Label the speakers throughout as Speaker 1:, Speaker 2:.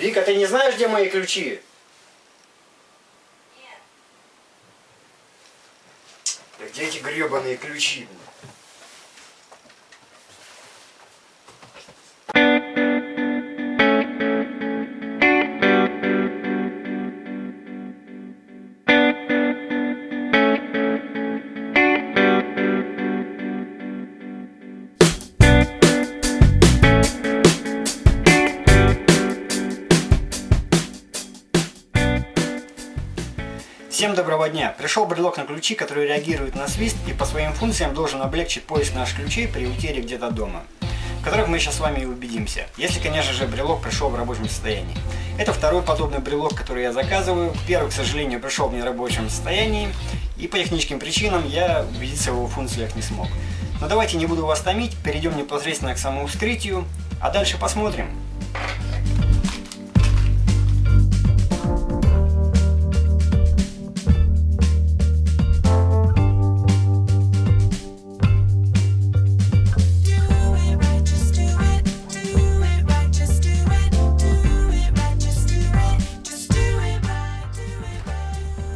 Speaker 1: Вика, ты не знаешь, где мои ключи?
Speaker 2: Нет.
Speaker 1: Да где эти гребаные ключи? Всем доброго дня! Пришел брелок на ключи, который реагирует на свист и по своим функциям должен облегчить поиск наших ключей при утере где-то дома, в которых мы сейчас с вами и убедимся, если, конечно же, брелок пришел в рабочем состоянии. Это второй подобный брелок, который я заказываю. Первый, к сожалению, пришел в нерабочем состоянии, и по техническим причинам я убедиться в его функциях не смог. Но давайте не буду вас томить, перейдем непосредственно к самому вскрытию, а дальше посмотрим.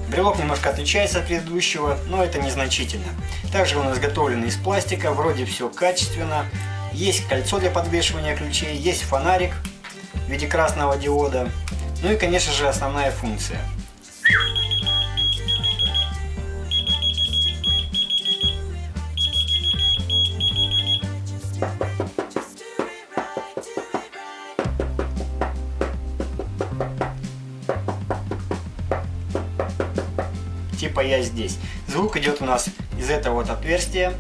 Speaker 1: Брелок немножко отличается от предыдущего, но это незначительно. Также он изготовлен из пластика, вроде все качественно. Есть кольцо для подвешивания ключей, есть фонарик в виде красного диода. Ну и, конечно же, основная функция. Типа я здесь. Звук идет у нас из этого вот отверстия.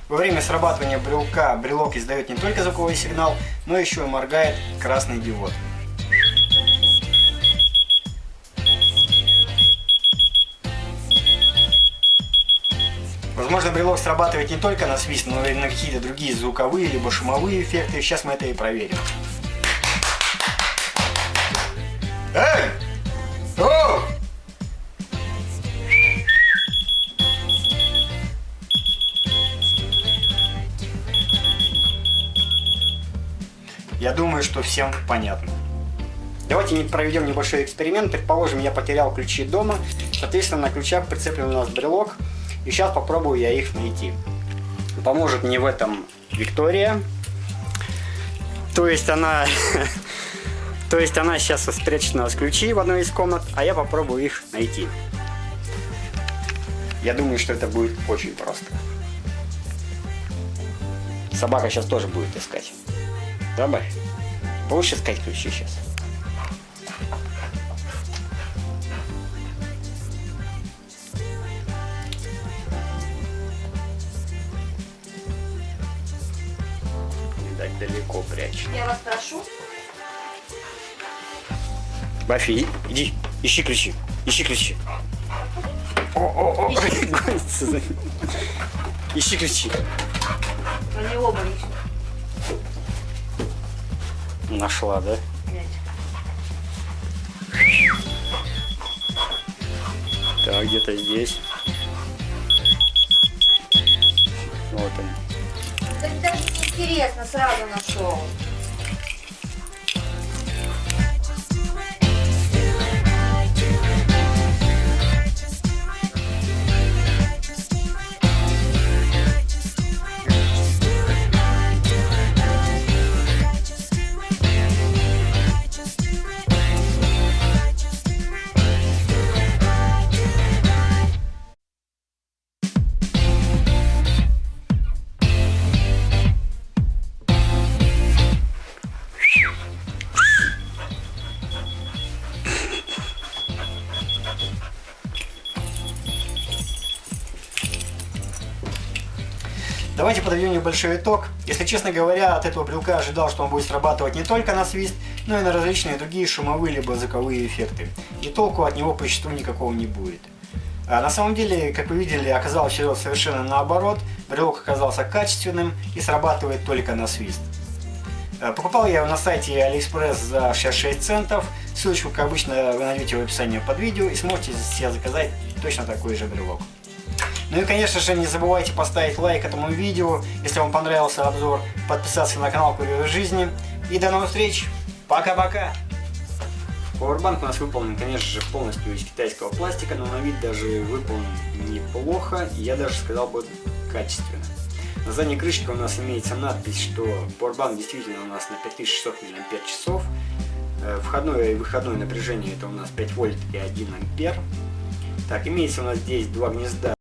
Speaker 1: Во время срабатывания брелка брелок издает не только звуковой сигнал, но еще и моргает красный диод. Возможно, брелок срабатывает не только на свист, но и на какие-то другие звуковые либо шумовые эффекты. Сейчас мы это и проверим. Эй! О! Я думаю, что всем понятно. Давайте проведем небольшой эксперимент. Предположим, я потерял ключи дома. Соответственно, на ключах прицеплен у нас брелок. И сейчас попробую я их найти. Поможет мне в этом Виктория. То есть она сейчас спрячет у нас ключи в одной из комнат, а я попробую их найти. Я думаю, что это будет очень просто. Собака сейчас тоже будет искать. Давай. Будешь искать ключи сейчас? Далеко прячь.
Speaker 2: Я вас прошу.
Speaker 1: Бафи, иди, ищи ключи. Ищи ключи. Гонится за ним. Ищи ключи.
Speaker 2: Они оба ищут.
Speaker 1: Нашла, да? Так, где-то здесь. Вот они.
Speaker 2: Так даже неинтересно, сразу нашел.
Speaker 1: Давайте подведем небольшой итог. Если честно говоря, от этого брелка ожидал, что он будет срабатывать не только на свист, но и на различные другие шумовые либо звуковые эффекты. И толку от него по существу никакого не будет. А на самом деле, как вы видели, оказалось все совершенно наоборот. Брелок оказался качественным и срабатывает только на свист. Покупал я его на сайте AliExpress за 66 центов. Ссылочку, как обычно, вы найдете в описании под видео и сможете себе заказать точно такой же брелок. Ну и, конечно же, не забывайте поставить лайк этому видео, если вам понравился обзор, подписаться на канал Курьер Жизни. И до новых встреч. Пока-пока. Powerbank у нас выполнен, конечно же, полностью из китайского пластика, но на вид даже выполнен неплохо, и я даже сказал бы качественно. На задней крышке у нас имеется надпись, что Powerbank действительно у нас на 5600 мАч. Входное и выходное напряжение это у нас 5 вольт и 1 ампер. Так, имеется у нас здесь два гнезда